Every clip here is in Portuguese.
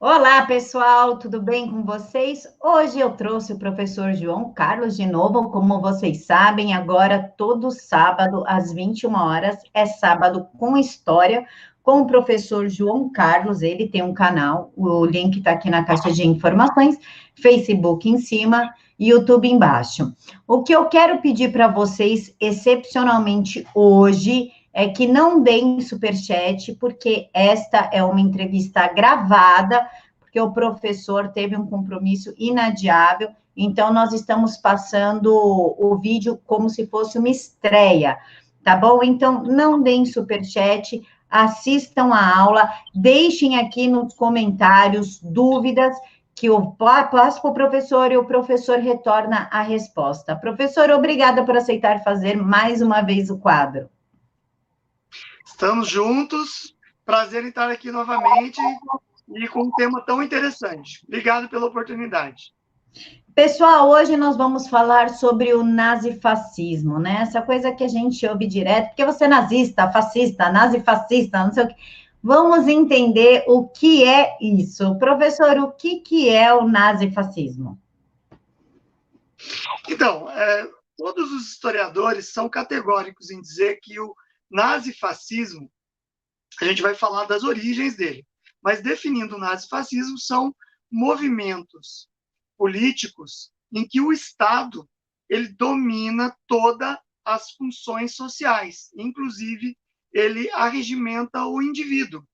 Olá, pessoal, tudo bem com vocês? Hoje eu trouxe o professor João Carlos de novo, como vocês sabem, agora todo sábado às 21 horas é sábado com história com o professor João Carlos. Ele tem um canal, o link está aqui na caixa de informações, Facebook em cima, YouTube embaixo. O que eu quero pedir para vocês, excepcionalmente hoje, é que não deem superchat, porque esta é uma entrevista gravada, porque o professor teve um compromisso inadiável, então nós estamos passando o vídeo como se fosse uma estreia, tá bom? Então, não deem superchat, assistam a aula, deixem aqui nos comentários dúvidas, que eu passo para o professor e o professor retorna a resposta. Professor, obrigada por aceitar fazer mais uma vez o quadro. Estamos juntos, prazer em estar aqui novamente e com um tema tão interessante. Obrigado pela oportunidade. Pessoal, hoje nós vamos falar sobre o nazifascismo, né? Essa coisa que a gente ouve direto, porque você é nazista, fascista, nazifascista, não sei o quê. Vamos entender o que é isso. Professor, o que é o nazifascismo? Então, todos os historiadores são categóricos em dizer que o nazifascismo, a gente vai falar das origens dele, mas definindo o nazifascismo, são movimentos políticos em que o Estado ele domina todas as funções sociais, inclusive ele arregimenta o indivíduo.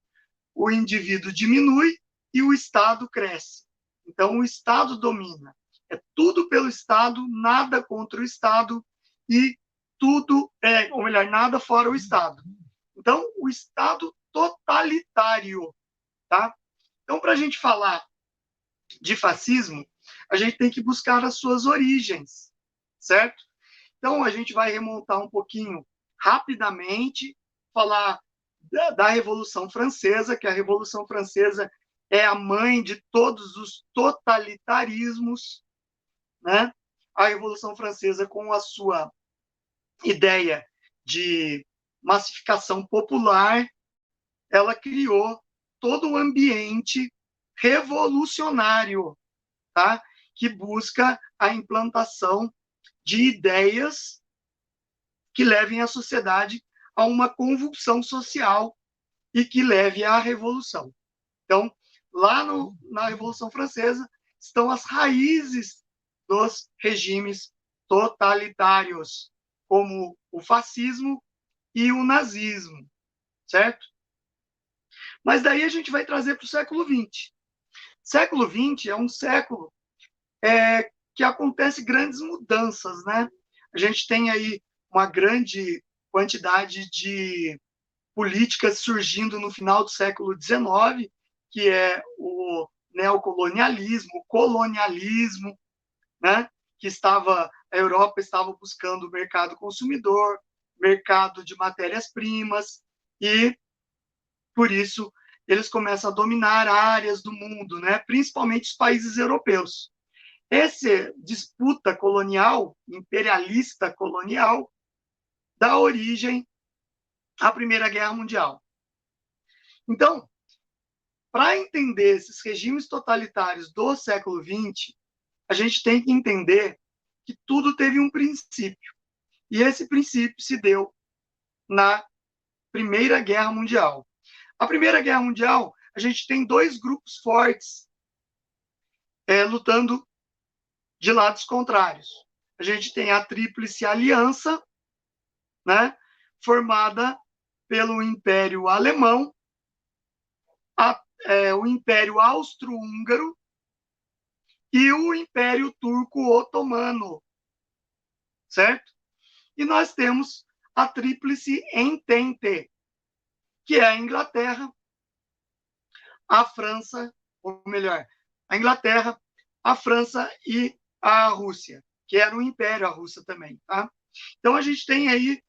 O indivíduo diminui e o Estado cresce. Então, o Estado domina. É tudo pelo Estado, nada contra o Estado e tudo, ou melhor, nada fora o Estado. Então, o Estado totalitário, tá? Então, para a gente falar de fascismo, a gente tem que buscar as suas origens, certo? Então, a gente vai remontar um pouquinho rapidamente, falar da Revolução Francesa, que a Revolução Francesa é a mãe de todos os totalitarismos, né? A Revolução Francesa, com a sua ideia de massificação popular, ela criou todo um ambiente revolucionário, tá? Que busca a implantação de ideias que levem a sociedade a uma convulsão social e que leve à revolução. Então, lá na Revolução Francesa estão as raízes dos regimes totalitários, como o fascismo e o nazismo, certo? Mas daí a gente vai trazer para o século XX. Século XX é um século que acontece grandes mudanças, né? A gente tem aí uma grande quantidade de políticas surgindo no final do século XIX, que é o neocolonialismo, o colonialismo, né? Que a Europa estava buscando o mercado consumidor, mercado de matérias-primas, e por isso eles começam a dominar áreas do mundo, né? Principalmente os países europeus. Essa disputa colonial, imperialista colonial, dá origem à Primeira Guerra Mundial. Então, para entender esses regimes totalitários do século XX, a gente tem que entender que tudo teve um princípio. E esse princípio se deu na Primeira Guerra Mundial. A Primeira Guerra Mundial, a gente tem dois grupos fortes lutando de lados contrários. A gente tem a Tríplice Aliança, né, formada pelo Império Alemão, o Império Austro-Húngaro e o Império Turco-Otomano, certo? E nós temos a Tríplice Entente, que é a Inglaterra, a França, ou melhor, a Inglaterra, a França e a Rússia, que era o Império, a Rússia também, tá? Então a gente tem aí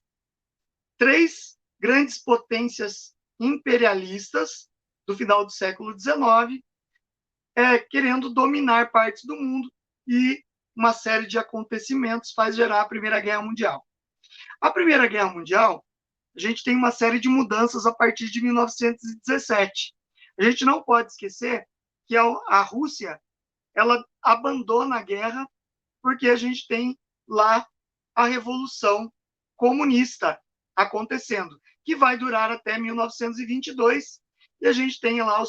três grandes potências imperialistas do final do século XIX, querendo dominar partes do mundo, e uma série de acontecimentos faz gerar a Primeira Guerra Mundial. A Primeira Guerra Mundial, a gente tem uma série de mudanças a partir de 1917. A gente não pode esquecer que a Rússia ela abandona a guerra porque a gente tem lá a Revolução Comunista acontecendo, que vai durar até 1922, e a gente tem lá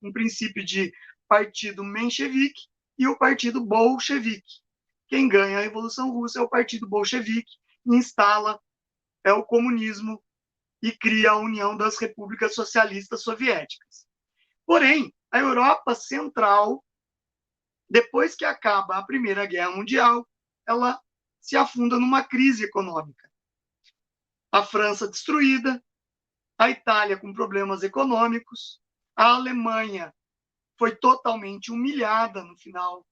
um princípio de partido menchevique e o partido bolchevique. Quem ganha a Revolução Russa é o partido bolchevique, e instala o comunismo e cria a União das Repúblicas Socialistas Soviéticas. Porém, a Europa Central, depois que acaba a Primeira Guerra Mundial, ela se afunda numa crise econômica. A França destruída, a Itália com problemas econômicos, a Alemanha foi totalmente humilhada no final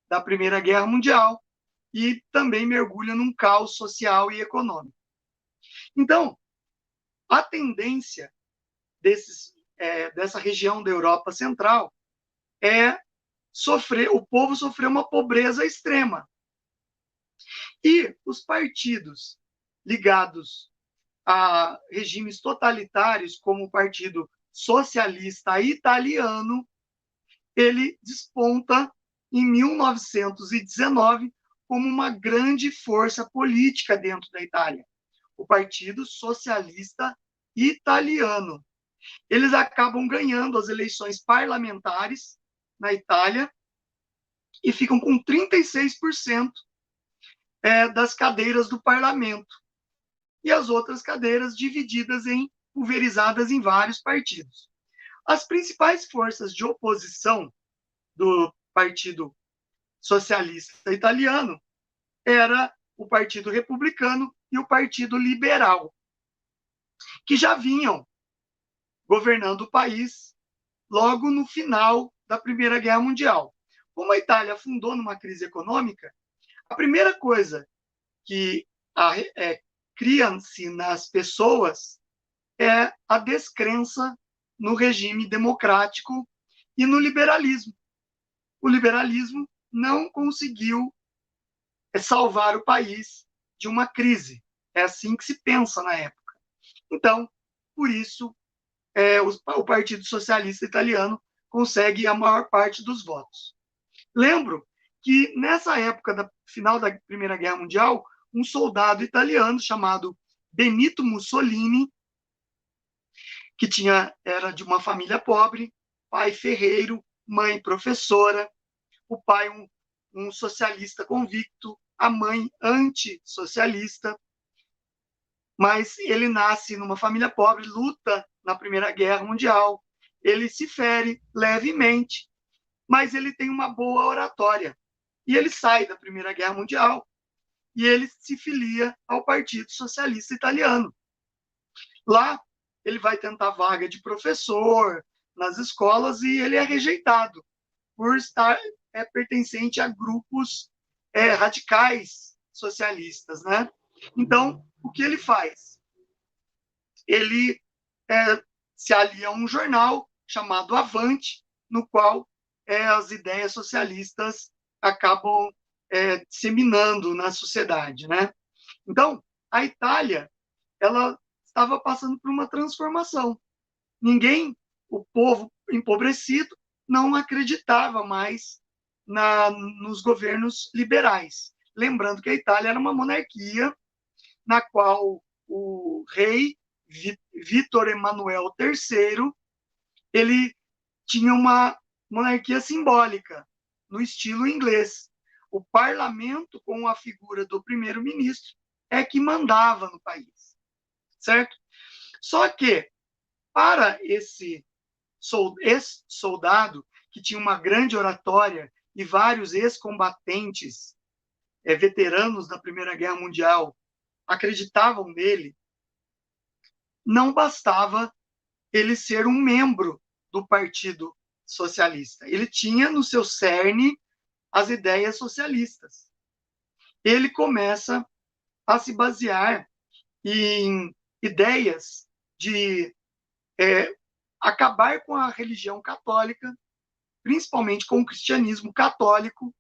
da Primeira Guerra Mundial e também mergulha num caos social e econômico. Então, a tendência dessa região da Europa Central é o povo sofrer uma pobreza extrema. E os partidos ligados a regimes totalitários, como o Partido Socialista Italiano, ele desponta em 1919 como uma grande força política dentro da Itália, o Partido Socialista Italiano. Eles acabam ganhando as eleições parlamentares na Itália e ficam com 36% das cadeiras do parlamento, e as outras cadeiras pulverizadas em vários partidos. As principais forças de oposição do Partido Socialista Italiano era o Partido Republicano e o Partido Liberal, que já vinham governando o país logo no final da Primeira Guerra Mundial. Como a Itália afundou numa crise econômica, a primeira coisa que cria-se nas pessoas é a descrença no regime democrático e no liberalismo. O liberalismo não conseguiu salvar o país de uma crise. É assim que se pensa na época. Então, por isso, o Partido Socialista Italiano consegue a maior parte dos votos. Lembro que nessa época, final da Primeira Guerra Mundial, um soldado italiano chamado Benito Mussolini, que era de uma família pobre, pai ferreiro, mãe professora, o pai um socialista convicto, a mãe antissocialista, mas ele nasce numa família pobre, luta na Primeira Guerra Mundial, ele se fere levemente, mas ele tem uma boa oratória, e ele sai da Primeira Guerra Mundial, e ele se filia ao Partido Socialista Italiano. Lá, ele vai tentar vaga de professor nas escolas e ele é rejeitado por estar pertencente a grupos radicais socialistas, né? Então, o que ele faz? Ele se alia a um jornal chamado Avante, no qual as ideias socialistas acabam disseminando na sociedade, né? Então, a Itália, ela estava passando por uma transformação. O povo empobrecido, não acreditava mais nos governos liberais. Lembrando que a Itália era uma monarquia na qual o rei Vítor Emanuel III ele tinha uma monarquia simbólica, no estilo inglês. O parlamento, com a figura do primeiro-ministro, é que mandava no país, certo? Só que, para esse ex-soldado, que tinha uma grande oratória e vários ex-combatentes, veteranos da Primeira Guerra Mundial, acreditavam nele, não bastava ele ser um membro do Partido Socialista. Ele tinha no seu cerne as ideias socialistas. Ele começa a se basear em ideias de acabar com a religião católica, principalmente com o cristianismo católico,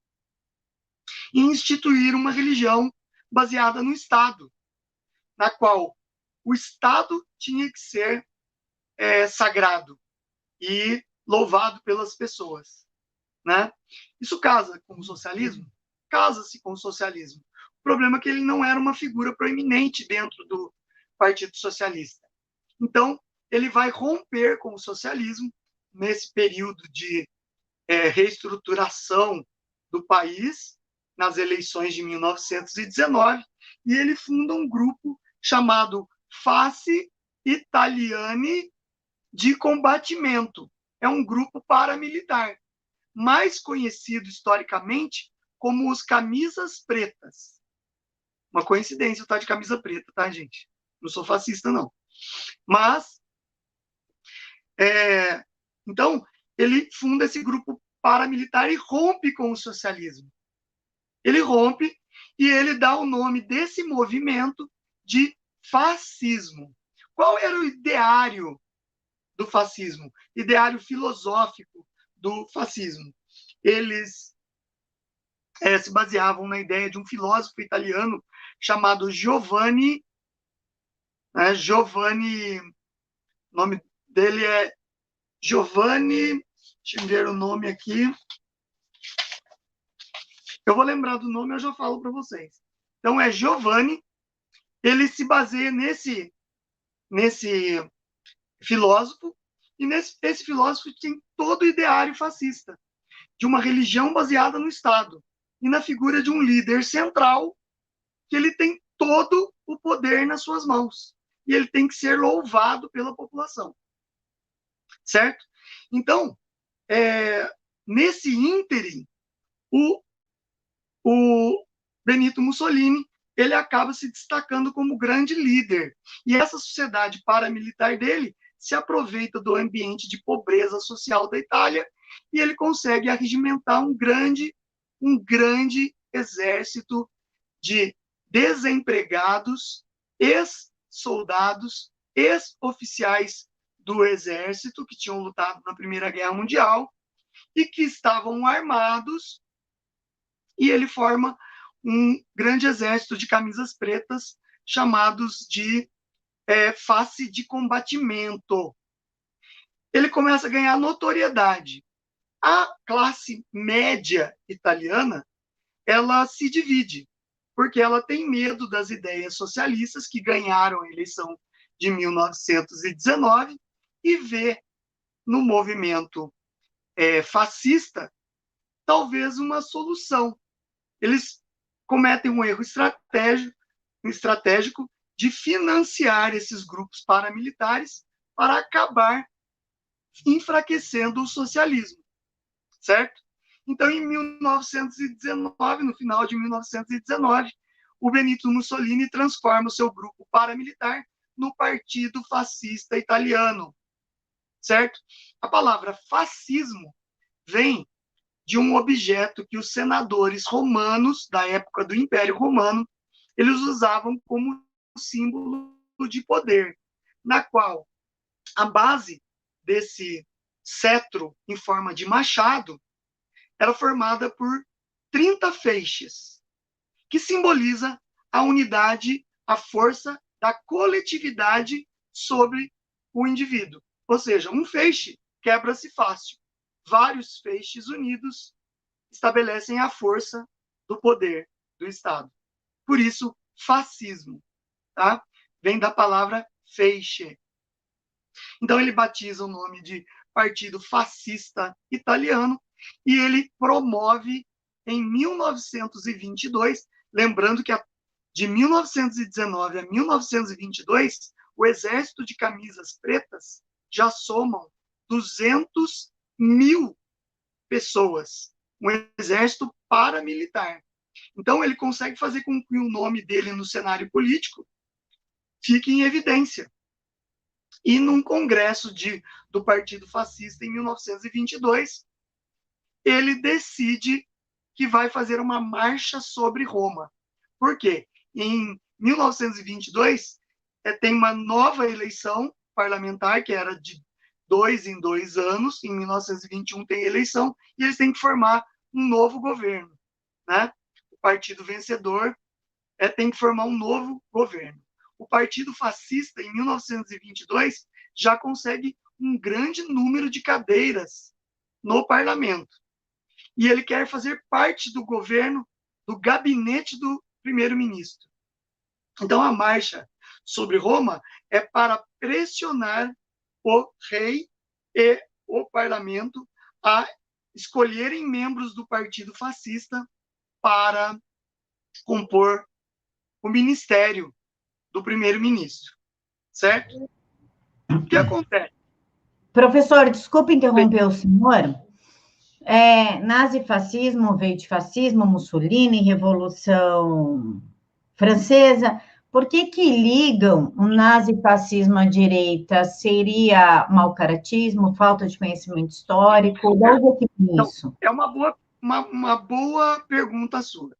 e instituir uma religião baseada no Estado, na qual o Estado tinha que ser sagrado e louvado pelas pessoas, né? Isso casa com o socialismo? Casa-se com o socialismo. O problema é que ele não era uma figura proeminente dentro do Partido Socialista. Então, ele vai romper com o socialismo nesse período de reestruturação do país, nas eleições de 1919, e ele funda um grupo chamado Face Italiani de Combatimento. É um grupo paramilitar, mais conhecido historicamente como os Camisas Pretas. Uma coincidência eu estar de camisa preta, tá, gente? Não sou fascista, não. Mas, então, ele funda esse grupo paramilitar e rompe com o socialismo. Ele rompe e ele dá o nome desse movimento de fascismo. Qual era o ideário do fascismo? Ideário filosófico do fascismo. Eles se baseavam na ideia de um filósofo italiano chamado Giovanni, o nome dele é Giovanni, deixa eu ver o nome aqui. Eu vou lembrar do nome, eu já falo para vocês. Então, é Giovanni, ele se baseia nesse filósofo, e esse filósofo tem todo o ideário fascista, de uma religião baseada no Estado, e na figura de um líder central, que ele tem todo o poder nas suas mãos, e ele tem que ser louvado pela população. Certo? Então, nesse ínterim, o Benito Mussolini ele acaba se destacando como grande líder. E essa sociedade paramilitar dele se aproveita do ambiente de pobreza social da Itália e ele consegue arregimentar um grande exército de desempregados, ex-soldados, ex-oficiais do exército que tinham lutado na Primeira Guerra Mundial e que estavam armados, e ele forma um grande exército de camisas pretas chamados de face de combatimento. Ele começa a ganhar notoriedade. A classe média italiana, ela se divide, porque ela tem medo das ideias socialistas que ganharam a eleição de 1919 e vê no movimento fascista talvez uma solução. Eles cometem um erro estratégico de financiar esses grupos paramilitares para acabar enfraquecendo o socialismo, certo? Então, em 1919, no final de 1919, o Benito Mussolini transforma o seu grupo paramilitar no Partido Fascista Italiano, certo? A palavra fascismo vem de um objeto que os senadores romanos da época do Império Romano eles usavam como símbolo de poder, na qual a base desse cetro em forma de machado era formada por 30 feixes, que simboliza a unidade, a força da coletividade sobre o indivíduo. Ou seja, um feixe quebra-se fácil. Vários feixes unidos estabelecem a força do poder do Estado. Por isso, fascismo, tá? Vem da palavra feixe. Então, ele batiza o nome de Partido Fascista Italiano e ele promove em 1922, lembrando que de 1919 a 1922, o Exército de Camisas Pretas já somam 200.000 pessoas, um exército paramilitar. Então, ele consegue fazer com que o nome dele no cenário político fique em evidência. E num congresso do Partido Fascista, em 1922, ele decide que vai fazer uma marcha sobre Roma. Por quê? Em 1922, tem uma nova eleição parlamentar, que era de 2 em 2 anos, em 1921 tem eleição, e eles têm que formar um novo governo. Né? O partido vencedor tem que formar um novo governo. O Partido Fascista, em 1922, já consegue um grande número de cadeiras no parlamento. E ele quer fazer parte do governo, do gabinete do primeiro-ministro. Então, a marcha sobre Roma é para pressionar o rei e o parlamento a escolherem membros do partido fascista para compor o ministério do primeiro-ministro, certo? O que acontece? Professor, desculpe interromper o senhor. Nazifascismo veio de fascismo, Mussolini, Revolução Francesa. Por que ligam o nazifascismo à direita? Seria mau caratismo, falta de conhecimento histórico? De onde é que vem isso? É uma boa pergunta sua.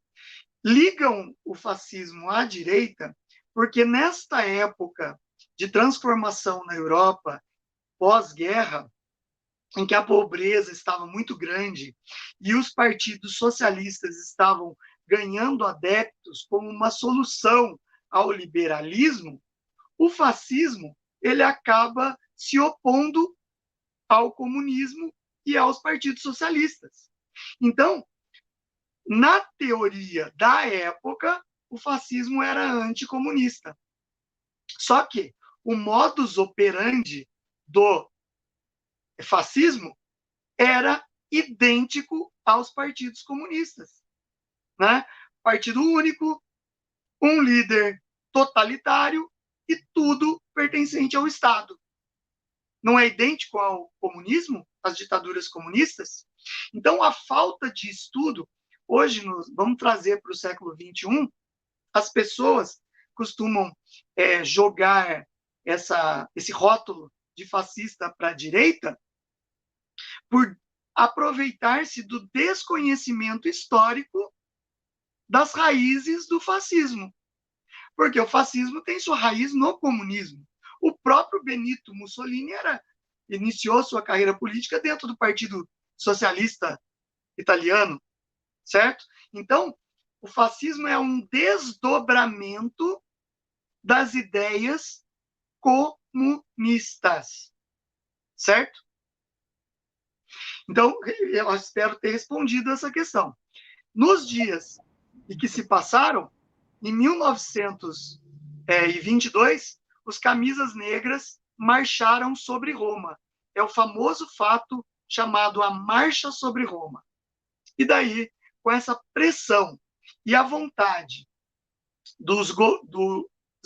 Ligam o fascismo à direita porque nesta época de transformação na Europa, pós-guerra, em que a pobreza estava muito grande e os partidos socialistas estavam ganhando adeptos como uma solução ao liberalismo, o fascismo ele acaba se opondo ao comunismo e aos partidos socialistas. Então, na teoria da época, o fascismo era anticomunista. Só que o modus operandi do fascismo era idêntico aos partidos comunistas, né? Partido único, um líder totalitário e tudo pertencente ao Estado. Não é idêntico ao comunismo, às ditaduras comunistas? Então, a falta de estudo, hoje, vamos trazer para o século XXI, as pessoas costumam jogar esse rótulo de fascista para a direita por aproveitar-se do desconhecimento histórico das raízes do fascismo. Porque o fascismo tem sua raiz no comunismo. O próprio Benito Mussolini iniciou sua carreira política dentro do Partido Socialista Italiano, certo? Então, o fascismo é um desdobramento das ideias comunistas, certo? Então, eu espero ter respondido essa questão. Nos dias que se passaram, em 1922, os camisas negras marcharam sobre Roma. É o famoso fato chamado a Marcha sobre Roma. E daí, com essa pressão e a vontade dos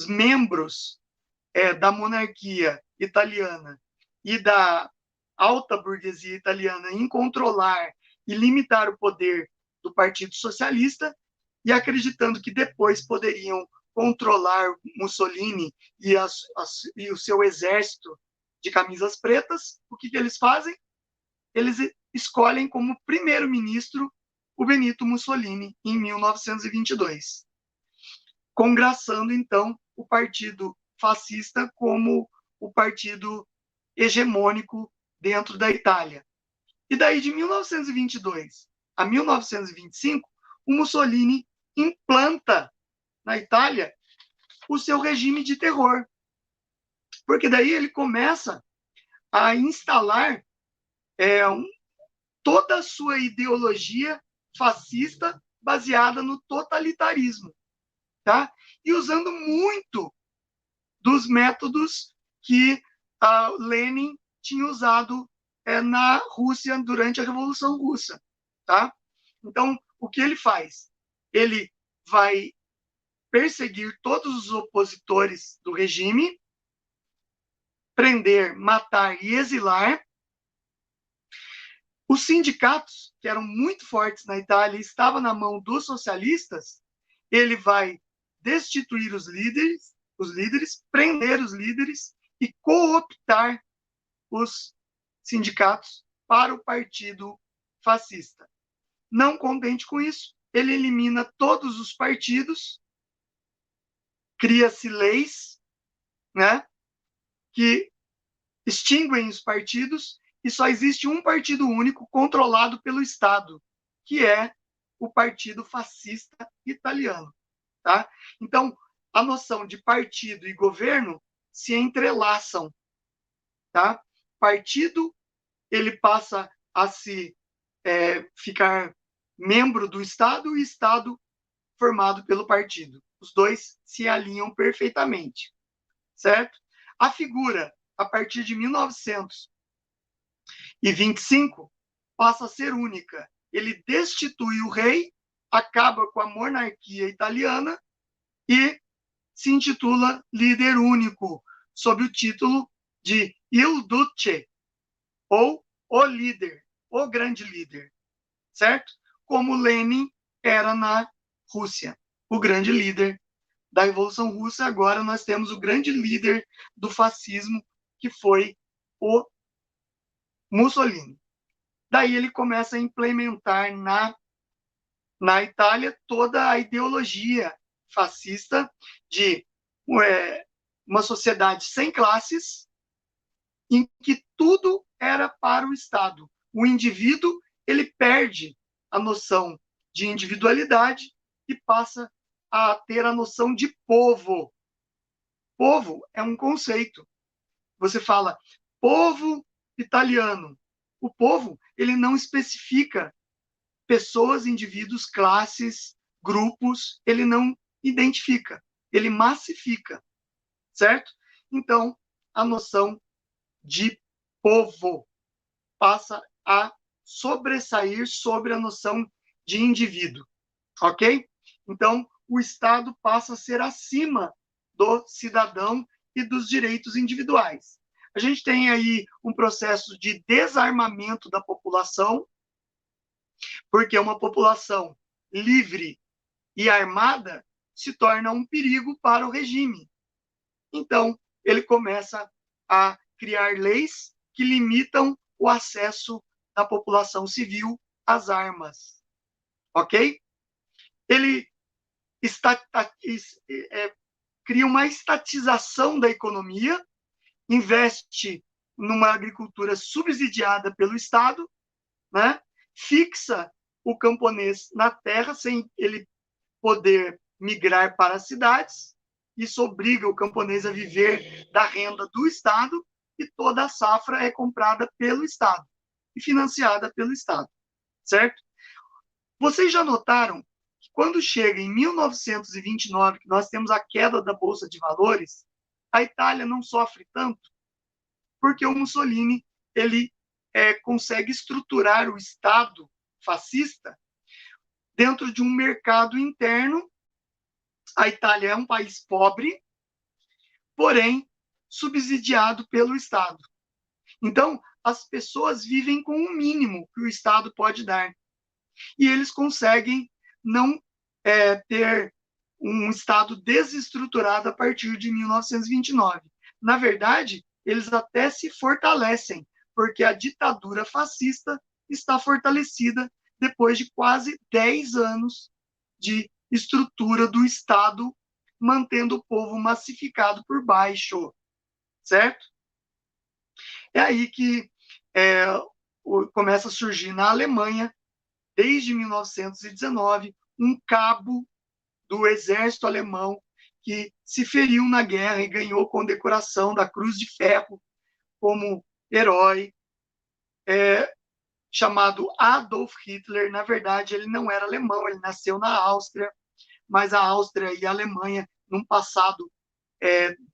membros da monarquia italiana e da alta burguesia italiana em controlar e limitar o poder do Partido Socialista, e acreditando que depois poderiam controlar Mussolini e o seu exército de camisas pretas, o que eles fazem? Eles escolhem como primeiro-ministro o Benito Mussolini em 1922, congraçando, então, o partido fascista como o partido hegemônico dentro da Itália. E daí, de 1922 a 1925, o Mussolini implanta na Itália o seu regime de terror. Porque daí ele começa a instalar toda a sua ideologia fascista baseada no totalitarismo, tá? E usando muito dos métodos que Lenin tinha usado na Rússia durante a Revolução Russa, tá? Então, o que ele faz? Ele vai perseguir todos os opositores do regime, prender, matar e exilar. Os sindicatos, que eram muito fortes na Itália e estavam na mão dos socialistas, ele vai destituir os líderes, prender os líderes e cooptar os sindicatos para o partido fascista. Não contente com isso, ele elimina todos os partidos, cria-se leis, né, que extinguem os partidos e só existe um partido único controlado pelo Estado, que é o Partido Fascista Italiano. Tá? Então, a noção de partido e governo se entrelaçam. Tá? partido, ele passa a ficar membro do Estado e Estado formado pelo partido. Os dois se alinham perfeitamente, certo? A figura, a partir de 1925, passa a ser única. Ele destitui o rei, acaba com a monarquia italiana e se intitula líder único, sob o título de Il Duce, ou o líder, o grande líder, certo? Como Lenin era na Rússia, o grande líder da Revolução Russa. Agora nós temos o grande líder do fascismo, que foi o Mussolini. Daí ele começa a implementar na Itália toda a ideologia fascista de uma sociedade sem classes, em que tudo era para o Estado. O indivíduo, ele perde a noção de individualidade e passa a ter a noção de povo. Povo é um conceito. Você fala povo italiano. O povo, ele não especifica pessoas, indivíduos, classes, grupos, ele não identifica, ele massifica, certo? Então, a noção de povo passa a sobressair sobre a noção de indivíduo, ok? Então, o Estado passa a ser acima do cidadão e dos direitos individuais. A gente tem aí um processo de desarmamento da população, porque uma população livre e armada se torna um perigo para o regime. Então, ele começa a criar leis que limitam o acesso da população civil às armas. Ok? Ele cria uma estatização da economia, investe numa agricultura subsidiada pelo Estado, né? Fixa o camponês na terra sem ele poder migrar para as cidades. Isso obriga o camponês a viver da renda do Estado, e toda a safra é comprada pelo Estado e financiada pelo Estado, certo? Vocês já notaram que quando chega em 1929, que nós temos a queda da Bolsa de Valores, a Itália não sofre tanto, porque o Mussolini ele consegue estruturar o Estado fascista dentro de um mercado interno. A Itália é um país pobre, porém subsidiado pelo Estado. Então, as pessoas vivem com o mínimo que o Estado pode dar. E eles conseguem não ter um Estado desestruturado a partir de 1929. Na verdade, eles até se fortalecem, porque a ditadura fascista está fortalecida depois de quase 10 anos de estrutura do Estado, mantendo o povo massificado por baixo, certo? É aí que começa a surgir na Alemanha, desde 1919, um cabo do exército alemão que se feriu na guerra e ganhou condecoração da Cruz de Ferro como herói, chamado Adolf Hitler. Na verdade, ele não era alemão, ele nasceu na Áustria, mas a Áustria e a Alemanha, num passado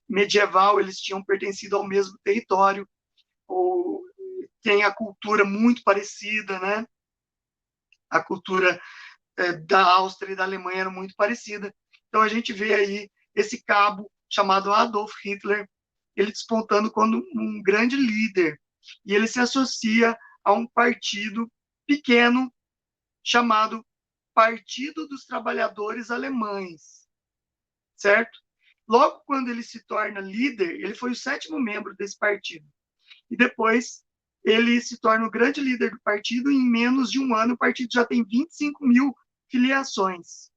medieval, eles tinham pertencido ao mesmo território, ou tem a cultura muito parecida, né? A cultura da Áustria e da Alemanha era muito parecida. Então a gente vê aí esse cabo chamado Adolf Hitler, ele despontando como um grande líder, e ele se associa a um partido pequeno chamado Partido dos Trabalhadores Alemães, certo? Logo quando ele se torna líder, ele foi o 7º membro desse partido. E depois ele se torna o grande líder do partido, e em menos de um ano o partido já tem 25 mil filiações,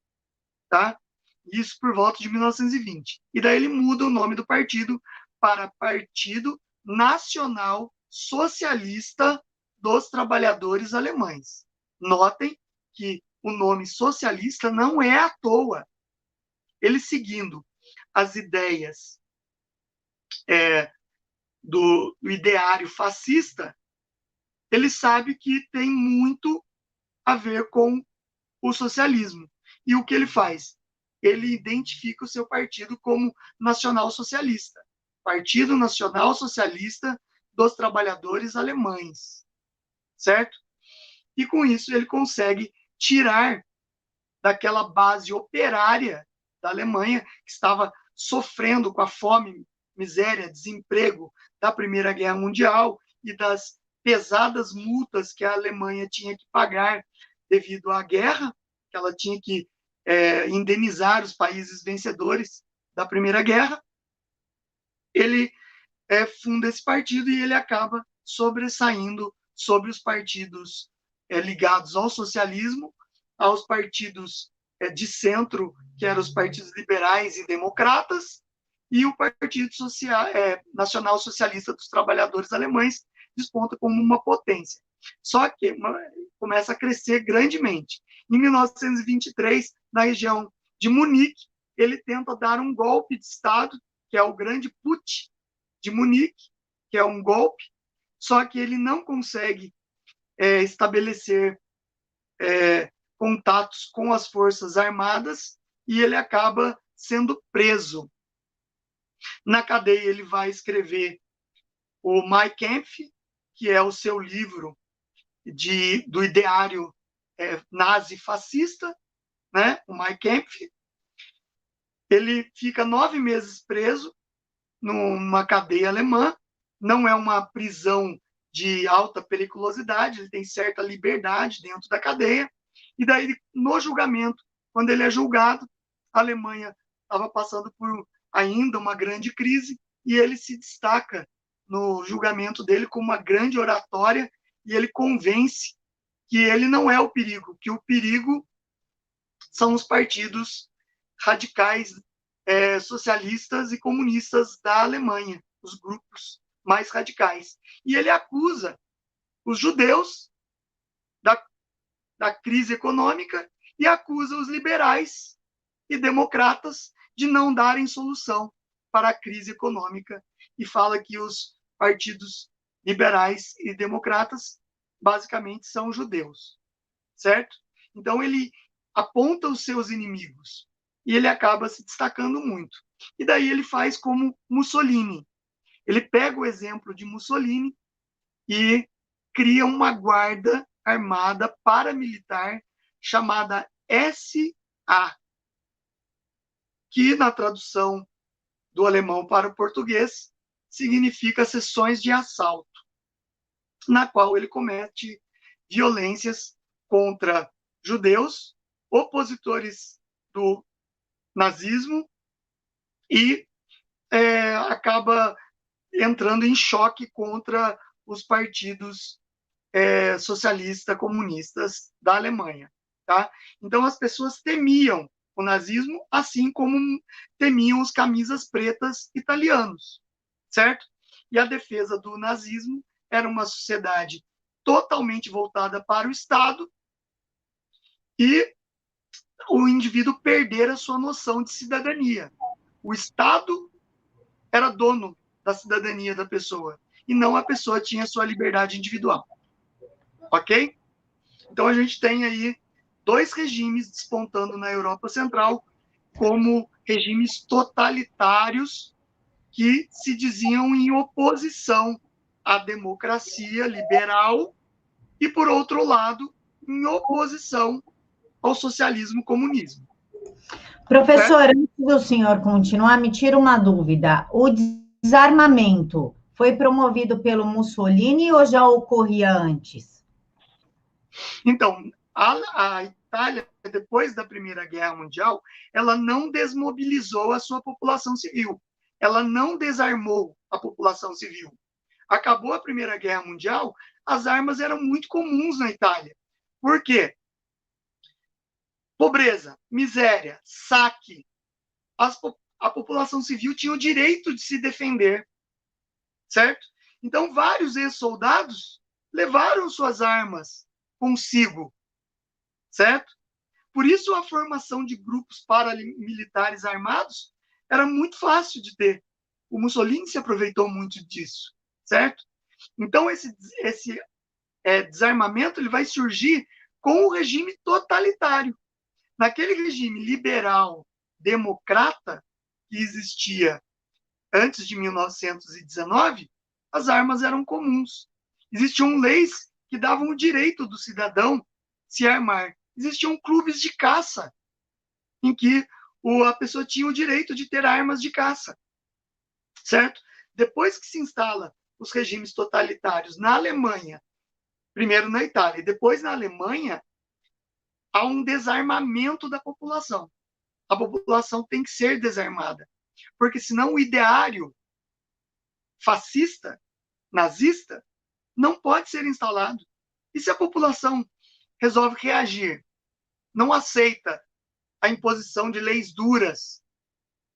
tá? Isso por volta de 1920. E daí ele muda o nome do partido para Partido Nacional Socialista dos Trabalhadores Alemães. Notem que o nome socialista não é à toa. Ele seguindo as ideias do ideário fascista, ele sabe que tem muito a ver com o socialismo. E o que ele faz? Ele identifica o seu partido como nacional-socialista, Partido Nacional Socialista dos Trabalhadores Alemães, certo? E com isso ele consegue tirar daquela base operária da Alemanha, que estava sofrendo com a fome, miséria, desemprego da Primeira Guerra Mundial e das pesadas multas que a Alemanha tinha que pagar devido à guerra, que ela tinha que indenizar os países vencedores da Primeira Guerra. Ele funda esse partido e ele acaba sobressaindo sobre os partidos ligados ao socialismo, aos partidos de centro, que eram os partidos liberais e democratas, e o Partido Nacional Socialista dos Trabalhadores Alemães desponta como uma potência. Só que começa a crescer grandemente. Em 1923, na região de Munique, ele tenta dar um golpe de Estado, que é o Grande Putsch de Munique, que é um golpe, só que ele não consegue estabelecer contatos com as forças armadas e ele acaba sendo preso. Na cadeia, ele vai escrever o Mein Kampf, que é o seu livro do ideário nazi-fascista, né? O Mein Kampf. Ele fica 9 meses preso numa cadeia alemã, não é uma prisão de alta periculosidade, ele tem certa liberdade dentro da cadeia, e daí, no julgamento, quando ele é julgado, a Alemanha estava passando por ainda uma grande crise, e ele se destaca no julgamento dele com uma grande oratória, e ele convence que ele não é o perigo, que o perigo são os partidos radicais socialistas e comunistas da Alemanha, os grupos mais radicais. E ele acusa os judeus da crise econômica e acusa os liberais e democratas de não darem solução para a crise econômica e fala que os partidos liberais e democratas basicamente são judeus, certo? Então ele aponta os seus inimigos e ele acaba se destacando muito. E daí ele faz como Mussolini. Ele pega o exemplo de Mussolini e cria uma guarda armada paramilitar chamada SA, que na tradução do alemão para o português significa sessões de assalto, na qual ele comete violências contra judeus, opositores do nazismo e acaba entrando em choque contra os partidos socialistas comunistas da Alemanha. Tá? Então, as pessoas temiam o nazismo, assim como temiam os camisas pretas italianos, certo? E a defesa do nazismo era uma sociedade totalmente voltada para o Estado e o indivíduo perder a sua noção de cidadania. O Estado era dono da cidadania da pessoa e não a pessoa tinha sua liberdade individual. Ok? Então a gente tem aí 2 regimes despontando na Europa Central como regimes totalitários que se diziam em oposição à democracia liberal e, por outro lado, em oposição ao socialismo-comunismo. Professor, antes do senhor continuar, me tira uma dúvida. O desarmamento foi promovido pelo Mussolini ou já ocorria antes? Então, a Itália, depois da Primeira Guerra Mundial, ela não desmobilizou a sua população civil. Ela não desarmou a população civil. Acabou a Primeira Guerra Mundial, as armas eram muito comuns na Itália. Por quê? Pobreza, miséria, saque. A população civil tinha o direito de se defender, certo? Então, vários ex-soldados levaram suas armas consigo, certo? Por isso, a formação de grupos paramilitares armados era muito fácil de ter, o Mussolini se aproveitou muito disso, certo? Então, esse desarmamento ele vai surgir com o regime totalitário. Naquele regime liberal democrata que existia antes de 1919, as armas eram comuns. Existiam leis que davam o direito do cidadão se armar. Existiam clubes de caça em que a pessoa tinha o direito de ter armas de caça, certo? Depois que se instala os regimes totalitários na Alemanha, primeiro na Itália e depois na Alemanha, há um desarmamento da população. A população tem que ser desarmada, porque senão o ideário fascista, nazista, não pode ser instalado. E se a população resolve reagir, não aceita a imposição de leis duras,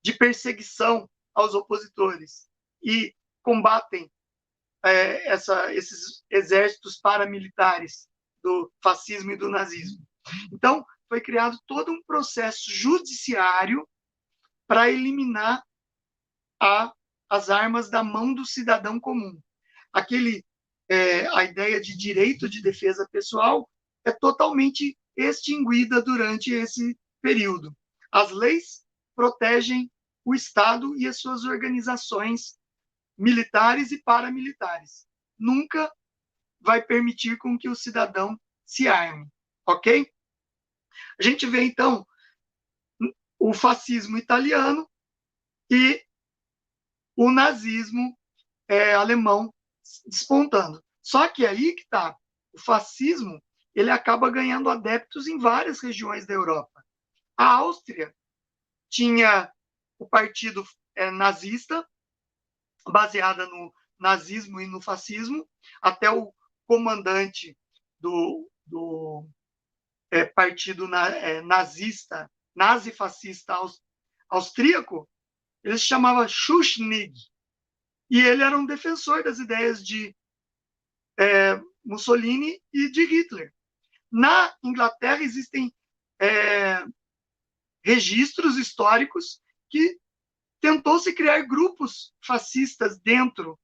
de perseguição aos opositores, e combatem esses exércitos paramilitares do fascismo e do nazismo. Então, foi criado todo um processo judiciário para eliminar as armas da mão do cidadão comum. A ideia de direito de defesa pessoal é totalmente extinguida durante esse período. As leis protegem o Estado e as suas organizações militares e paramilitares. Nunca vai permitir com que o cidadão se arme, ok? A gente vê, então, o fascismo italiano e o nazismo alemão despontando. Só que aí que está, o fascismo ele acaba ganhando adeptos em várias regiões da Europa. A Áustria tinha o partido nazista, baseada no nazismo e no fascismo, até o comandante do partido nazista, nazifascista austríaco, ele se chamava Schuschnigg, e ele era um defensor das ideias de Mussolini e de Hitler. Na Inglaterra existem registros históricos que tentou-se criar grupos fascistas dentro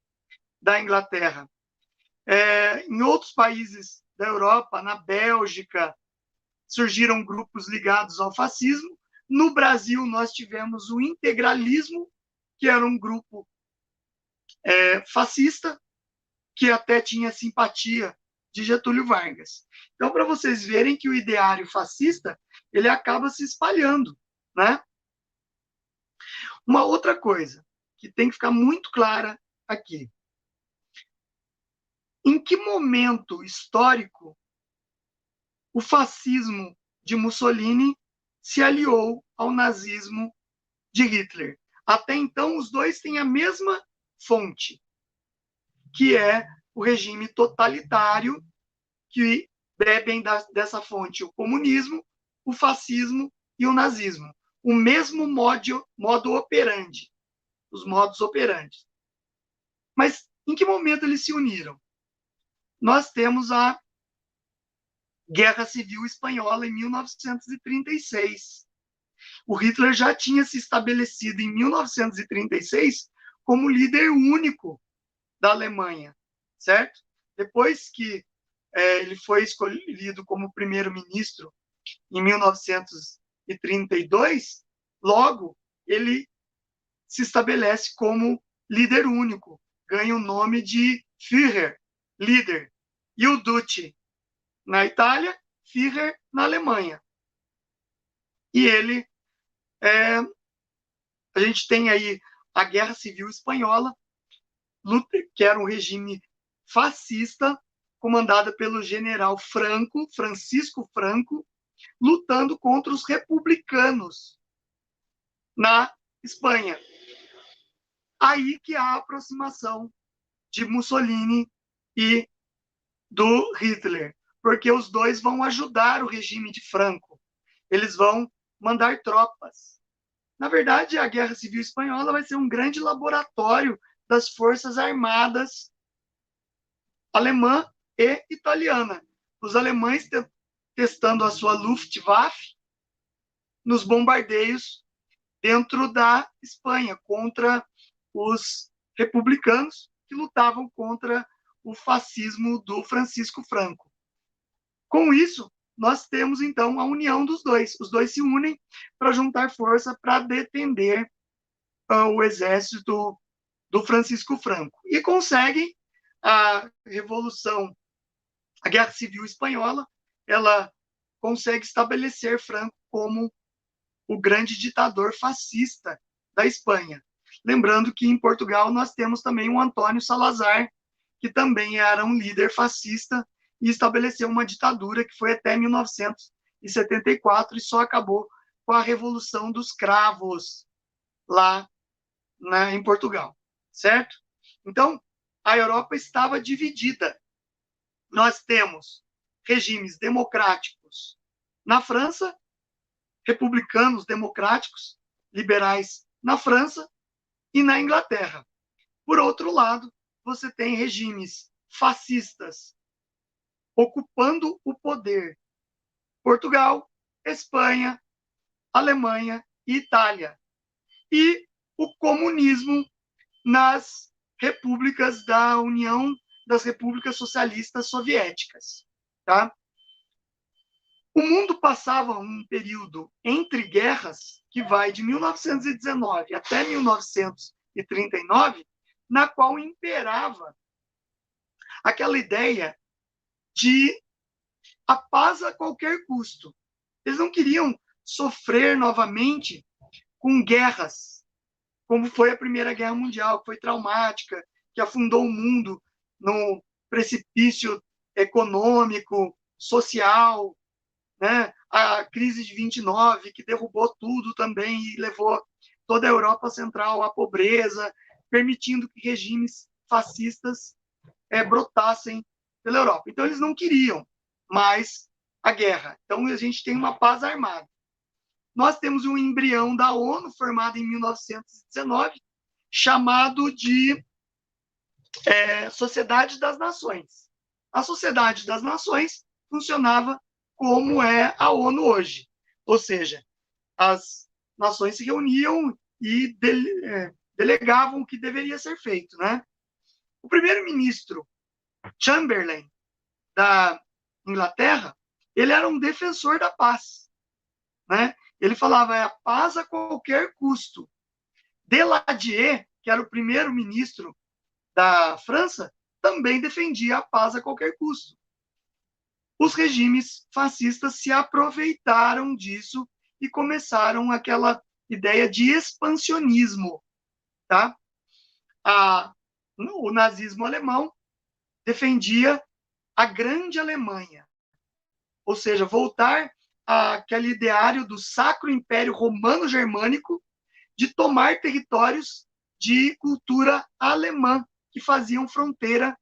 da Inglaterra. Em outros países da Europa, na Bélgica, surgiram grupos ligados ao fascismo. No Brasil, nós tivemos o integralismo, que era um grupo fascista, que até tinha simpatia de Getúlio Vargas. Então, para vocês verem que o ideário fascista ele acaba se espalhando, né? Uma outra coisa que tem que ficar muito clara aqui. Em que momento histórico o fascismo de Mussolini se aliou ao nazismo de Hitler? Até então, os dois têm a mesma fonte, que é o regime totalitário, que bebem dessa fonte o comunismo, o fascismo e o nazismo. O mesmo modo operandi, os modos operantes. Mas em que momento eles se uniram? Nós temos a Guerra Civil Espanhola em 1936. O Hitler já tinha se estabelecido em 1936 como líder único da Alemanha, certo? Depois que ele foi escolhido como primeiro-ministro em 1932, logo ele se estabelece como líder único, ganha o nome de Führer, líder, e o Duce na Itália, Führer na Alemanha. E ele, a gente tem aí a Guerra Civil Espanhola, que era um regime fascista, comandada pelo general Francisco Franco, lutando contra os republicanos na Espanha. Aí que há a aproximação de Mussolini e do Hitler, porque os dois vão ajudar o regime de Franco. Eles vão mandar tropas. Na verdade, a Guerra Civil Espanhola vai ser um grande laboratório das forças armadas alemã e italiana. Os alemães testando a sua Luftwaffe nos bombardeios dentro da Espanha contra os republicanos que lutavam contra o fascismo do Francisco Franco. Com isso, nós temos, então, a união dos dois. Os dois se unem para juntar força para defender o exército do Francisco Franco. E conseguem a Revolução, a Guerra Civil Espanhola, ela consegue estabelecer Franco como o grande ditador fascista da Espanha. Lembrando que em Portugal nós temos também o Antônio Salazar, que também era um líder fascista e estabeleceu uma ditadura que foi até 1974 e só acabou com a Revolução dos Cravos lá em Portugal, certo? Então, a Europa estava dividida. Nós temos regimes democráticos na França, republicanos democráticos, liberais na França e na Inglaterra. Por outro lado, você tem regimes fascistas ocupando o poder. Portugal, Espanha, Alemanha e Itália. E o comunismo nas repúblicas da União das Repúblicas Socialistas Soviéticas. Tá? O mundo passava um período entre guerras que vai de 1919 até 1939, na qual imperava aquela ideia de a paz a qualquer custo. Eles não queriam sofrer novamente com guerras, como foi a Primeira Guerra Mundial, que foi traumática, que afundou o mundo no precipício econômico, social, né? A crise de 29, que derrubou tudo também e levou toda a Europa Central à pobreza, permitindo que regimes fascistas brotassem pela Europa. Então, eles não queriam mais a guerra. Então, a gente tem uma paz armada. Nós temos um embrião da ONU, formado em 1919, chamado de Sociedade das Nações. A Sociedade das Nações funcionava como é a ONU hoje. Ou seja, as nações se reuniam e delegavam o que deveria ser feito. Né? O primeiro-ministro Chamberlain, da Inglaterra, ele era um defensor da paz. Né? Ele falava a paz a qualquer custo. Deladier, que era o primeiro-ministro da França, também defendia a paz a qualquer custo. Os regimes fascistas se aproveitaram disso e começaram aquela ideia de expansionismo. Tá? O nazismo alemão defendia a grande Alemanha, ou seja, voltar àquele ideário do Sacro Império Romano-Germânico de tomar territórios de cultura alemã, que faziam fronteira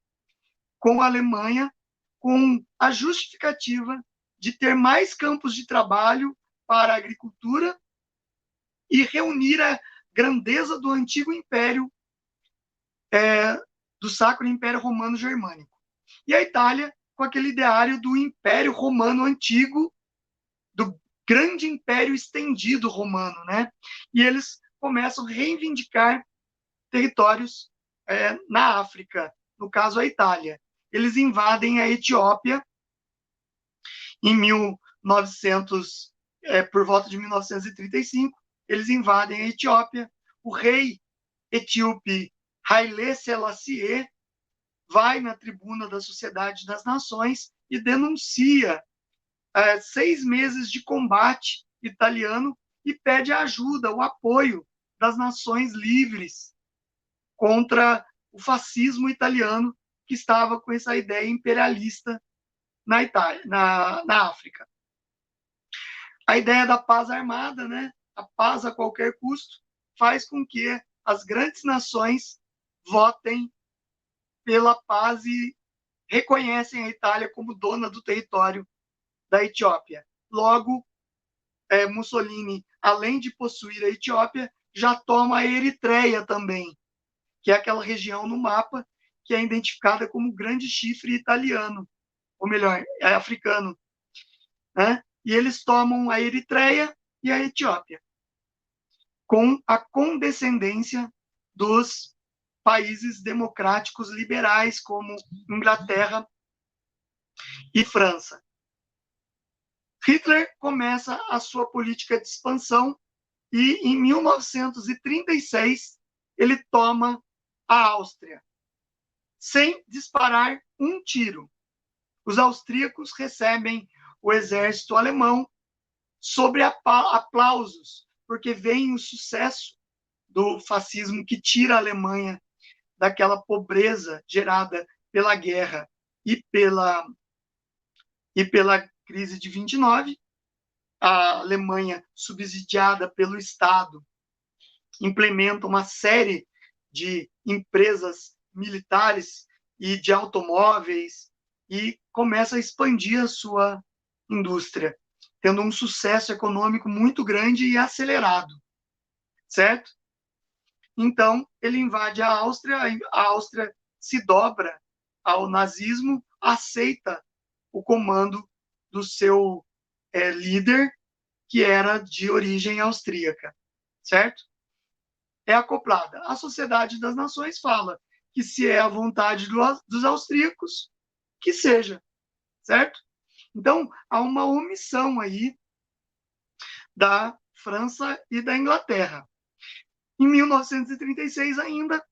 com a Alemanha, com a justificativa de ter mais campos de trabalho para a agricultura e reunir a grandeza do antigo império, do Sacro Império Romano-Germânico. E a Itália, com aquele ideário do Império Romano Antigo, do grande império estendido romano, né? E eles começam a reivindicar territórios na África, no caso a Itália. Eles invadem a Etiópia em 1900, por volta de 1935, eles invadem a Etiópia. O rei etíope Haile Selassie vai na tribuna da Sociedade das Nações e denuncia 6 meses de combate italiano e pede ajuda, o apoio das nações livres contra o fascismo italiano, que estava com essa ideia imperialista na Itália, na África. A ideia da paz armada, né, a paz a qualquer custo, faz com que as grandes nações votem pela paz e reconhecem a Itália como dona do território da Etiópia. Logo, Mussolini, além de possuir a Etiópia, já toma a Eritreia também, que é aquela região no mapa que é identificada como grande chifre italiano, ou melhor, africano. Né? E eles tomam a Eritreia e a Etiópia, com a condescendência dos países democráticos liberais, como Inglaterra e França. Hitler começa a sua política de expansão e, em 1936, ele toma a Áustria, sem disparar um tiro. Os austríacos recebem o exército alemão sobre aplausos, porque vem o sucesso do fascismo que tira a Alemanha daquela pobreza gerada pela guerra e pela crise de 29. A Alemanha, subsidiada pelo Estado, implementa uma série de empresas militares e de automóveis e começa a expandir a sua indústria, tendo um sucesso econômico muito grande e acelerado, certo? Então, ele invade a Áustria se dobra ao nazismo, aceita o comando do seu líder, que era de origem austríaca, certo? É acoplada. A Sociedade das Nações fala que se é a vontade dos austríacos, que seja, certo? Então, há uma omissão aí da França e da Inglaterra. Em 1936 ainda,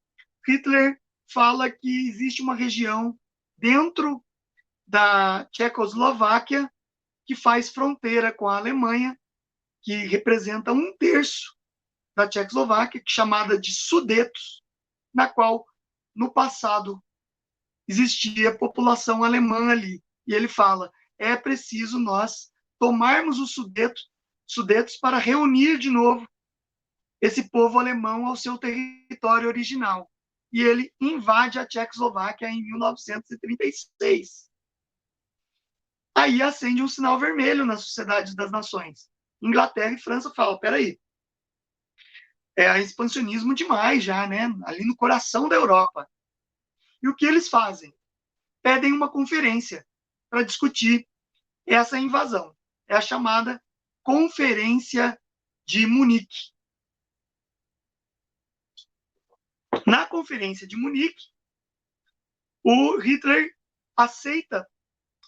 Hitler fala que existe uma região dentro da Tchecoslováquia que faz fronteira com a Alemanha, que representa 1/3 da Tchecoslováquia, chamada de Sudetos, na qual, no passado, existia população alemã ali. E ele fala, é preciso nós tomarmos os Sudetos para reunir de novo esse povo alemão ao seu território original. E ele invade a Tchecoslováquia em 1936. Aí acende um sinal vermelho na Sociedade das Nações. Inglaterra e França falam, peraí, é expansionismo demais já, né? Ali no coração da Europa. E o que eles fazem? Pedem uma conferência para discutir essa invasão. É a chamada Conferência de Munique. Na Conferência de Munique, o Hitler aceita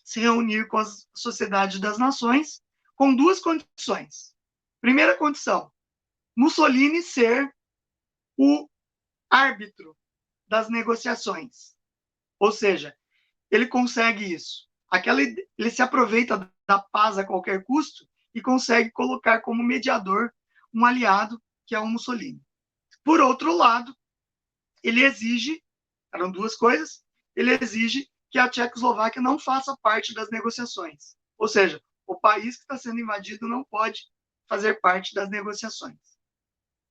se reunir com a Sociedade das Nações com 2 condições. Primeira condição, Mussolini ser o árbitro das negociações. Ou seja, ele consegue isso. Ele se aproveita da paz a qualquer custo e consegue colocar como mediador um aliado, que é o Mussolini. Por outro lado, ele exige, eram 2 coisas, ele exige que a Tchecoslováquia não faça parte das negociações. Ou seja, o país que está sendo invadido não pode fazer parte das negociações.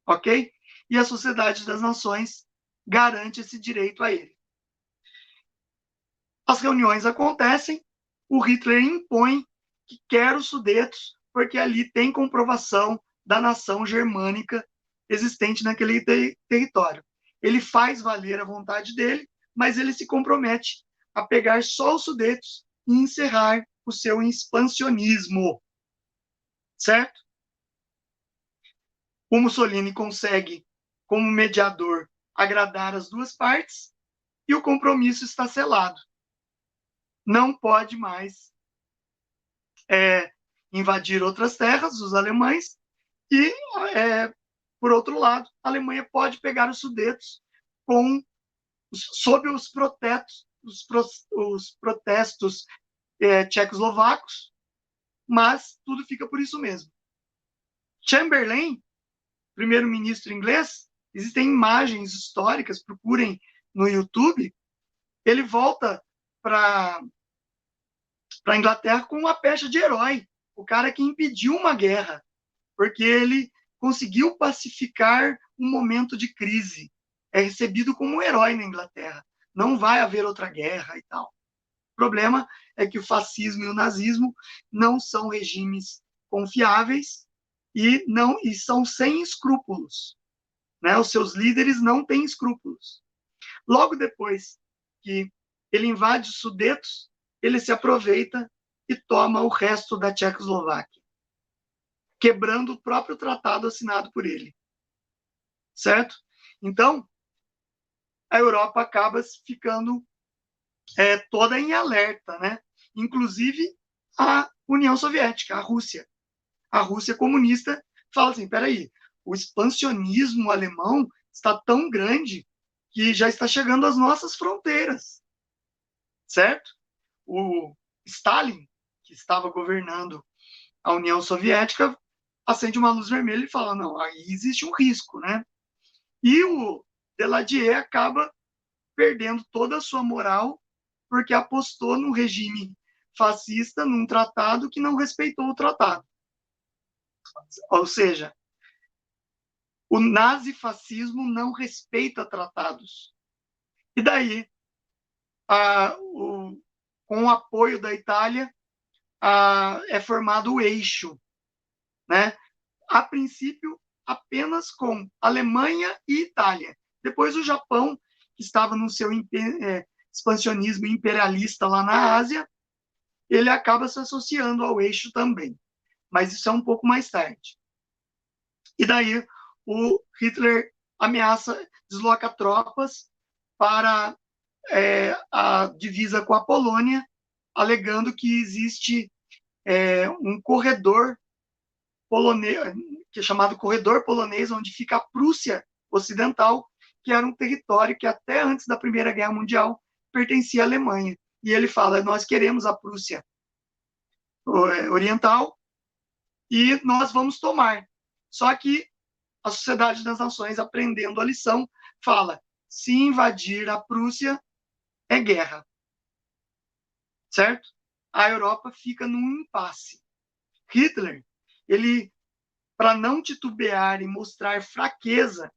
Ok? E a Sociedade das Nações garante esse direito a ele. As reuniões acontecem, o Hitler impõe que quer os Sudetos, porque ali tem comprovação da nação germânica existente naquele território. Ele faz valer a vontade dele, mas ele se compromete a pegar só os Sudetos e encerrar o seu expansionismo. Certo? O Mussolini consegue, como mediador, agradar as 2 partes e o compromisso está selado. Não pode mais invadir outras terras, os alemães, e, por outro lado, a Alemanha pode pegar os Sudetos sob os protestos tchecoslovacos, mas tudo fica por isso mesmo. Chamberlain, primeiro-ministro inglês, existem imagens históricas, procurem no YouTube, ele volta para a Inglaterra com uma pecha de herói, o cara que impediu uma guerra, porque ele conseguiu pacificar um momento de crise. É recebido como um herói na Inglaterra. Não vai haver outra guerra e tal. O problema é que o fascismo e o nazismo não são regimes confiáveis e são sem escrúpulos. Né? Os seus líderes não têm escrúpulos. Logo depois que ele invade os Sudetos, ele se aproveita e toma o resto da Tchecoslováquia, quebrando o próprio tratado assinado por ele. Certo? Então, a Europa acaba ficando toda em alerta, né? Inclusive a União Soviética, a Rússia. A Rússia comunista fala assim, peraí, o expansionismo alemão está tão grande que já está chegando às nossas fronteiras, certo? O Stalin, que estava governando a União Soviética, acende uma luz vermelha e fala, não, aí existe um risco, né? E o Daladier acaba perdendo toda a sua moral porque apostou no regime fascista, num tratado que não respeitou o tratado. Ou seja, o nazifascismo não respeita tratados. E daí, com o apoio da Itália, é formado o eixo, né? A princípio, apenas com Alemanha e Itália. Depois o Japão, que estava no seu expansionismo imperialista lá na Ásia, ele acaba se associando ao eixo também. Mas isso é um pouco mais tarde. E daí o Hitler ameaça, desloca tropas para a divisa com a Polônia, alegando que existe um corredor polonês, que é chamado Corredor Polonês, onde fica a Prússia Ocidental, que era um território que até antes da Primeira Guerra Mundial pertencia à Alemanha. E ele fala, nós queremos a Prússia Oriental e nós vamos tomar. Só que a Sociedade das Nações, aprendendo a lição, fala, se invadir a Prússia, é guerra. Certo? A Europa fica num impasse. Hitler, ele, para não titubear e mostrar fraqueza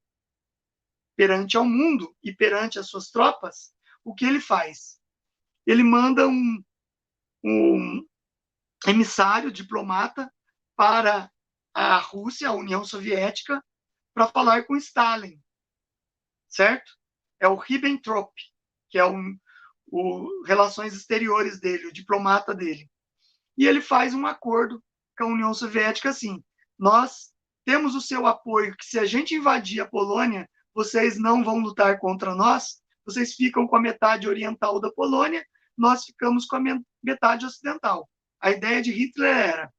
perante ao mundo e perante as suas tropas, o que ele faz? Ele manda um emissário, diplomata, para a Rússia, a União Soviética, para falar com Stalin, certo? É o Ribbentrop, que é o relações exteriores dele, o diplomata dele. E ele faz um acordo com a União Soviética assim, nós temos o seu apoio, que se a gente invadir a Polônia, vocês não vão lutar contra nós, vocês ficam com a metade oriental da Polônia, nós ficamos com a metade ocidental. A ideia de Hitler era,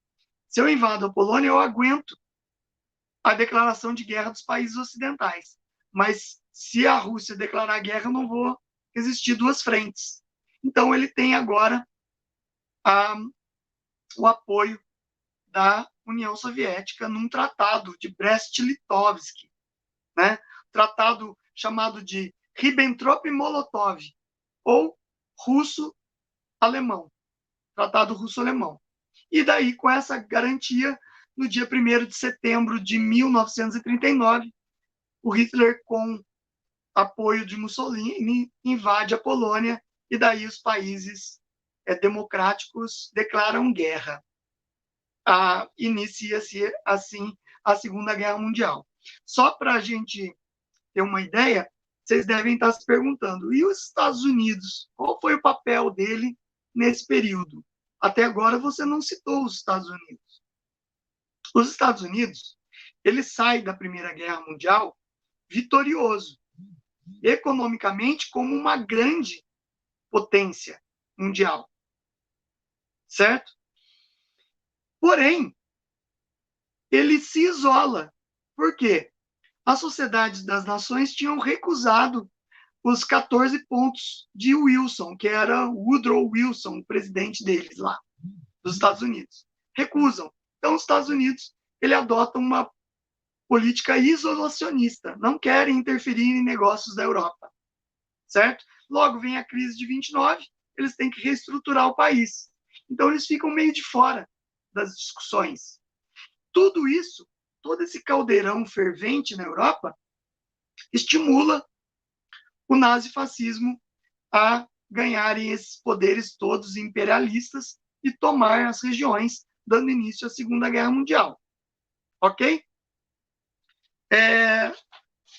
se eu invado a Polônia, eu aguento a declaração de guerra dos países ocidentais. Mas se a Rússia declarar guerra, eu não vou existir duas frentes. Então ele tem agora o apoio da União Soviética num tratado de Brest-Litovsk, né? Tratado chamado de Ribbentrop-Molotov, ou russo-alemão, tratado russo-alemão. E daí, com essa garantia, no dia 1º de setembro de 1939, o Hitler, com apoio de Mussolini, invade a Polônia, e daí os países democráticos declaram guerra. Inicia-se, assim, a Segunda Guerra Mundial. Só para a gente ter uma ideia, vocês devem estar se perguntando, e os Estados Unidos? Qual foi o papel dele nesse período? Até agora você não citou os Estados Unidos. Os Estados Unidos, ele sai da Primeira Guerra Mundial vitorioso, economicamente como uma grande potência mundial, certo? Porém, ele se isola. Por quê? As sociedades das nações tinham recusado os 14 pontos de Wilson, que era Woodrow Wilson, o presidente deles lá, dos Estados Unidos. Recusam. Então, os Estados Unidos, ele adota uma política isolacionista, não querem interferir em negócios da Europa, certo? Logo vem a crise de 29, eles têm que reestruturar o país. Então, eles ficam meio de fora das discussões. Tudo isso, todo esse caldeirão fervente na Europa, estimula o nazifascismo a ganharem esses poderes todos imperialistas e tomar as regiões, dando início à Segunda Guerra Mundial. Ok?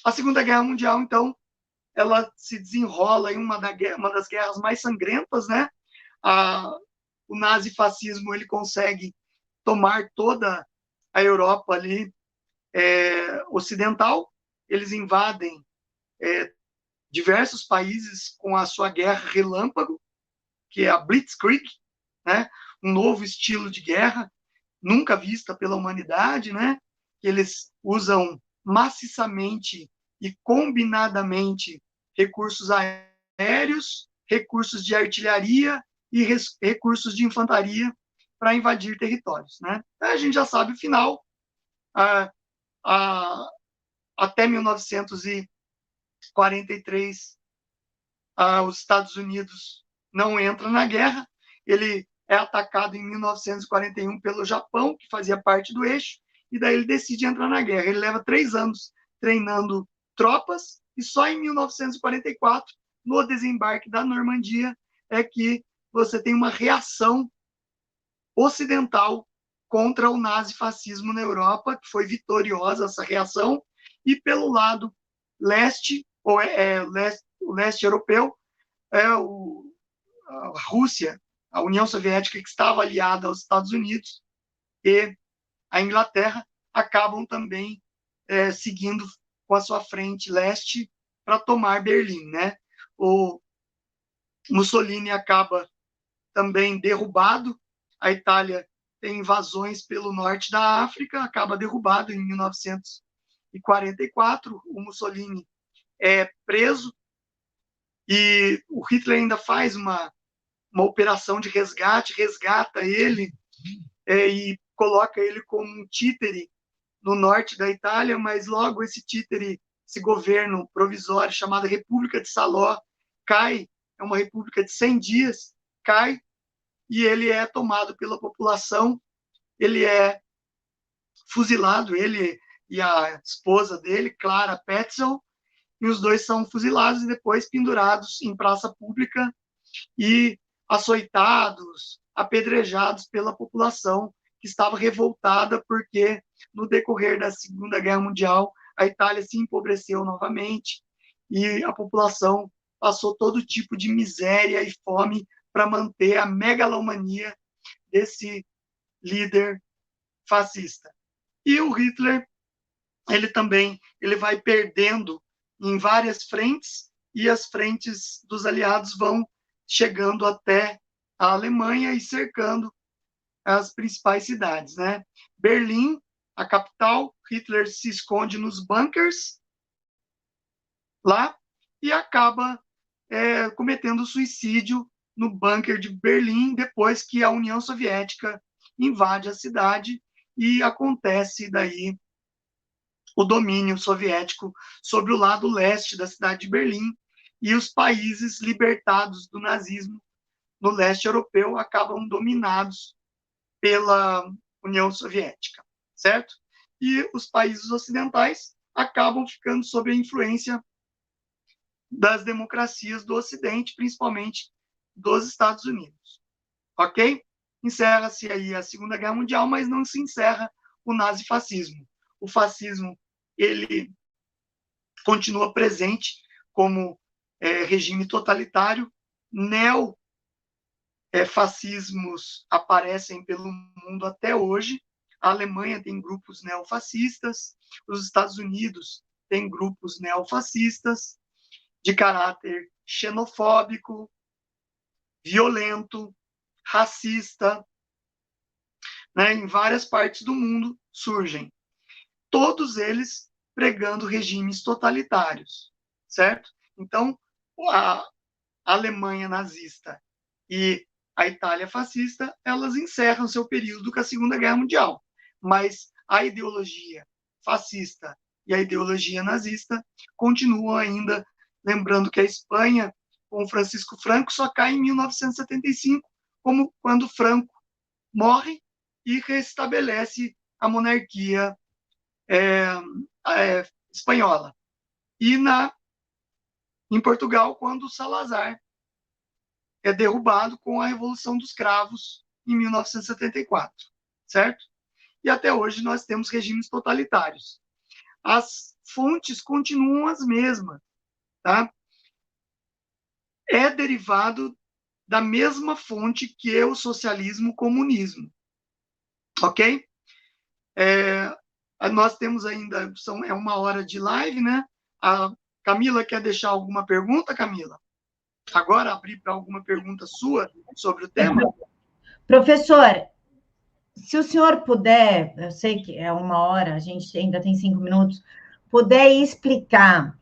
A Segunda Guerra Mundial, então, ela se desenrola em uma das guerras mais sangrentas, né? O nazifascismo, ele consegue tomar toda a Europa ali ocidental, eles invadem diversos países com a sua guerra relâmpago, que é a Blitzkrieg, né? Um novo estilo de guerra, nunca vista pela humanidade, né? Eles usam maciçamente e combinadamente recursos aéreos, recursos de artilharia e recursos de infantaria para invadir territórios, né? A gente já sabe o final. Até 1943, os Estados Unidos não entram na guerra. Ele é atacado em 1941 pelo Japão, que fazia parte do eixo, e daí ele decide entrar na guerra. Ele leva 3 anos treinando tropas, e só em 1944, no desembarque da Normandia, é que você tem uma reação ocidental contra o nazifascismo na Europa, que foi vitoriosa essa reação, e pelo lado leste, o leste europeu, a Rússia, a União Soviética, que estava aliada aos Estados Unidos, e a Inglaterra, acabam também seguindo com a sua frente leste para tomar Berlim, né? O Mussolini acaba também derrubado, a Itália tem invasões pelo norte da África, acaba derrubado em 1944, o Mussolini é preso, e o Hitler ainda faz uma operação de resgate, resgata ele e coloca ele como um títere no norte da Itália, mas logo esse títere, esse governo provisório chamado República de Salò, cai, é uma república de 100 dias, cai, e ele é tomado pela população, ele é fuzilado, ele e a esposa dele, Clara Petzold, e os dois são fuzilados e depois pendurados em praça pública e açoitados, apedrejados pela população que estava revoltada porque no decorrer da Segunda Guerra Mundial a Itália se empobreceu novamente e a população passou todo tipo de miséria e fome para manter a megalomania desse líder fascista. E o Hitler, ele vai perdendo em várias frentes, e as frentes dos aliados vão chegando até a Alemanha e cercando as principais cidades, né? Berlim, a capital, Hitler se esconde nos bunkers lá e acaba cometendo suicídio no bunker de Berlim, depois que a União Soviética invade a cidade e acontece daí o domínio soviético sobre o lado leste da cidade de Berlim, e os países libertados do nazismo no leste europeu acabam dominados pela União Soviética, certo? E os países ocidentais acabam ficando sob a influência das democracias do Ocidente, principalmente dos Estados Unidos. Ok? Encerra-se aí a Segunda Guerra Mundial, mas não se encerra o nazifascismo. O fascismo, ele continua presente como regime totalitário. Neofascismos aparecem pelo mundo até hoje. A Alemanha tem grupos neofascistas, os Estados Unidos têm grupos neofascistas de caráter xenofóbico, violento, racista, né? Em várias partes do mundo surgem. Todos eles pregando regimes totalitários, certo? Então, a Alemanha nazista e a Itália fascista, elas encerram seu período com a Segunda Guerra Mundial. Mas a ideologia fascista e a ideologia nazista continuam ainda, lembrando que a Espanha, com Francisco Franco, só cai em 1975, como quando Franco morre e restabelece a monarquia espanhola. E em Portugal, quando Salazar é derrubado com a Revolução dos Cravos em 1974, certo? E até hoje nós temos regimes totalitários. As fontes continuam as mesmas, tá? É derivado da mesma fonte que é o socialismo comunismo, ok? Nós temos ainda, é 1 hora de live, né? Camila, quer deixar alguma pergunta, Camila? Agora abrir para alguma pergunta sua sobre o tema? Professor, se o senhor puder, eu sei que é 1 hora, a gente ainda tem 5 minutos, puder explicar,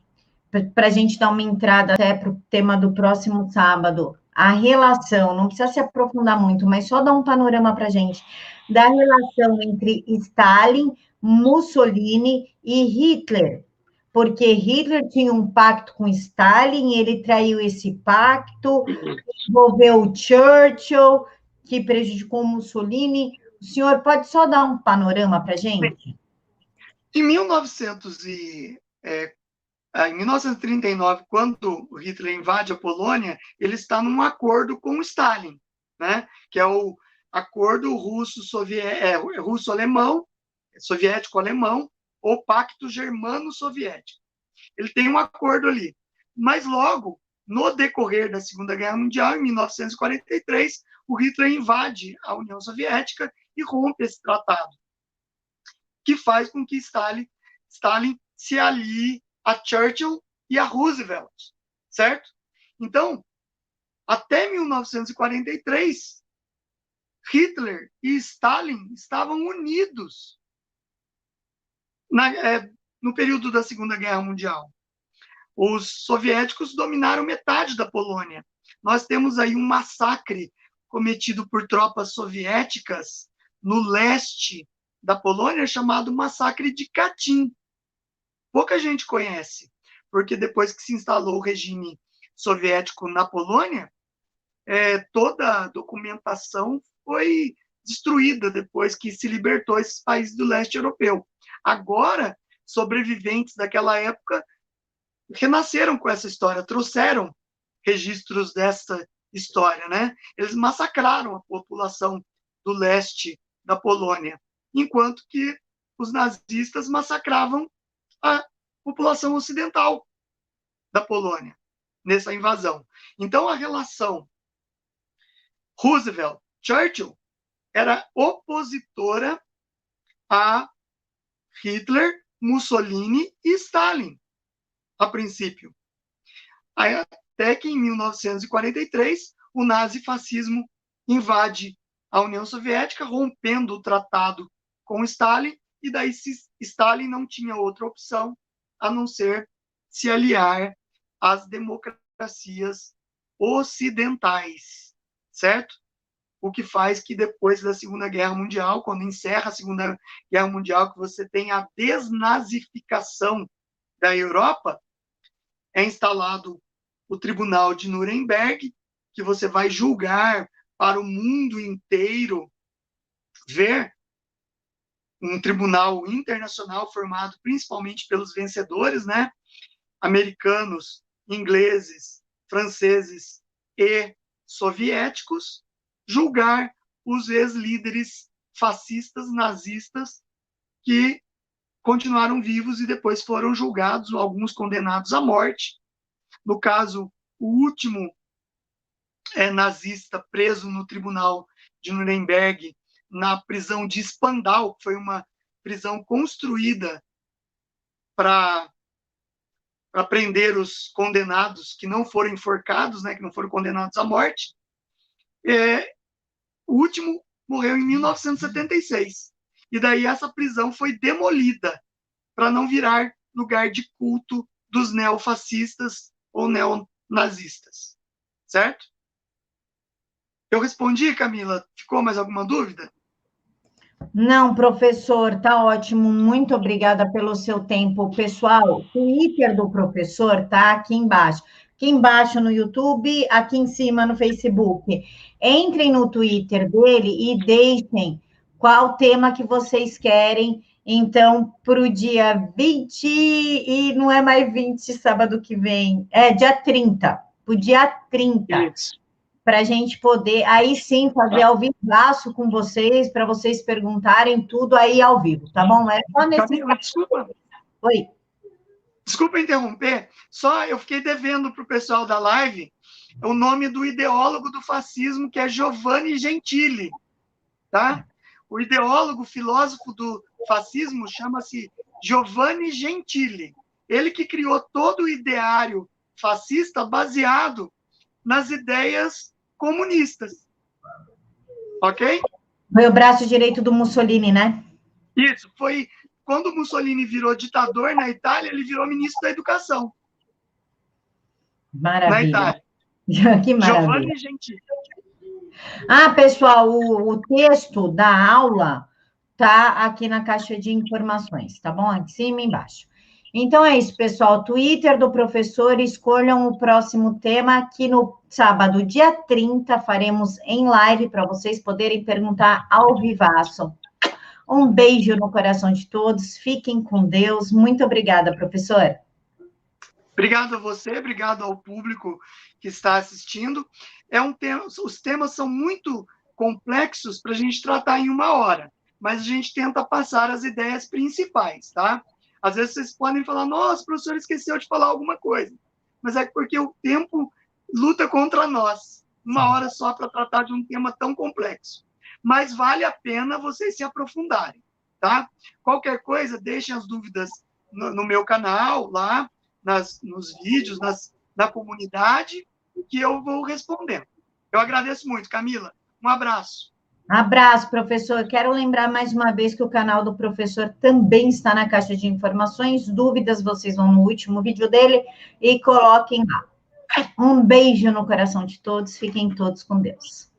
para a gente dar uma entrada até para o tema do próximo sábado, a relação, não precisa se aprofundar muito, mas só dar um panorama para a gente, da relação entre Stalin, Mussolini e Hitler. Porque Hitler tinha um pacto com Stalin, ele traiu esse pacto, envolveu o Churchill, que prejudicou Mussolini. O senhor pode só dar um panorama para a gente? Em 1939, quando o Hitler invade a Polônia, ele está num acordo com o Stalin, né? Que é o acordo russo-alemão, soviético-alemão, ou pacto germano-soviético. Ele tem um acordo ali. Mas logo, no decorrer da Segunda Guerra Mundial, em 1943, o Hitler invade a União Soviética e rompe esse tratado, que faz com que Stalin se alie a Churchill e a Roosevelt, certo? Então, até 1943, Hitler e Stalin estavam unidos no período da Segunda Guerra Mundial. Os soviéticos dominaram metade da Polônia. Nós temos aí um massacre cometido por tropas soviéticas no leste da Polônia, chamado Massacre de Katyn. Pouca gente conhece, porque depois que se instalou o regime soviético na Polônia, toda a documentação foi destruída depois que se libertou esses países do leste europeu. Agora, sobreviventes daquela época renasceram com essa história, trouxeram registros dessa história, né? Eles massacraram a população do leste da Polônia, enquanto que os nazistas massacravam a população ocidental da Polônia nessa invasão. Então, a relação Roosevelt-Churchill era opositora a Hitler, Mussolini e Stalin, a princípio. Até que, em 1943, o nazifascismo invade a União Soviética, rompendo o tratado com Stalin, e daí Stalin não tinha outra opção a não ser se aliar às democracias ocidentais, certo? O que faz que depois da Segunda Guerra Mundial, quando encerra a Segunda Guerra Mundial, que você tem a desnazificação da Europa, é instalado o Tribunal de Nuremberg, que você vai julgar para o mundo inteiro ver um tribunal internacional formado principalmente pelos vencedores, né? Americanos, ingleses, franceses e soviéticos, julgar os ex-líderes fascistas, nazistas, que continuaram vivos e depois foram julgados, alguns condenados à morte. No caso, o último nazista preso no Tribunal de Nuremberg, na prisão de Spandau, que foi uma prisão construída para prender os condenados que não foram enforcados, né, que não foram condenados à morte. O último morreu em 1976. E daí essa prisão foi demolida para não virar lugar de culto dos neofascistas ou neonazistas. Certo? Eu respondi, Camila? Ficou mais alguma dúvida? Não, professor, tá ótimo. Muito obrigada pelo seu tempo. Pessoal, o Twitter do professor tá aqui embaixo. Aqui embaixo no YouTube, aqui em cima no Facebook. Entrem no Twitter dele e deixem qual tema que vocês querem. Então, para o dia 20, e não é mais 20, sábado que vem, é dia 30. Para o dia 30. Isso. Para a gente poder, aí sim, fazer ao vivaço com vocês, para vocês perguntarem tudo aí ao vivo, tá bom? É só nesse... Camila, desculpa. Oi. Desculpa interromper, só eu fiquei devendo para o pessoal da live o nome do ideólogo do fascismo, que é Giovanni Gentili, tá? O ideólogo, filósofo do fascismo chama-se Giovanni Gentili. Ele que criou todo o ideário fascista baseado nas ideias comunistas. Ok? Foi o braço direito do Mussolini, né? Isso, foi quando Mussolini virou ditador na Itália, ele virou ministro da Educação. Maravilha. Na Itália. Que maravilha. Giovanni Gentili. Ah, pessoal, o texto da aula tá aqui na caixa de informações, tá bom? Aqui em cima e embaixo. Então é isso, pessoal. Twitter do professor, escolham o próximo tema, que no sábado, dia 30, faremos em live para vocês poderem perguntar ao vivaço. Um beijo no coração de todos, fiquem com Deus. Muito obrigada, professor. Obrigado a você, obrigado ao público que está assistindo. Os temas são muito complexos para a gente tratar em 1 hora, mas a gente tenta passar as ideias principais, tá? Às vezes vocês podem falar, nossa, o professor esqueceu de falar alguma coisa, mas é porque o tempo luta contra nós. 1 hora só para tratar de um tema tão complexo. Mas vale a pena vocês se aprofundarem, tá? Qualquer coisa, deixem as dúvidas no meu canal, lá, nos vídeos, na comunidade, que eu vou respondendo. Eu agradeço muito, Camila. Um abraço. Abraço, professor. Quero lembrar mais uma vez que o canal do professor também está na caixa de informações. Dúvidas, vocês vão no último vídeo dele e coloquem lá. Um beijo no coração de todos. Fiquem todos com Deus.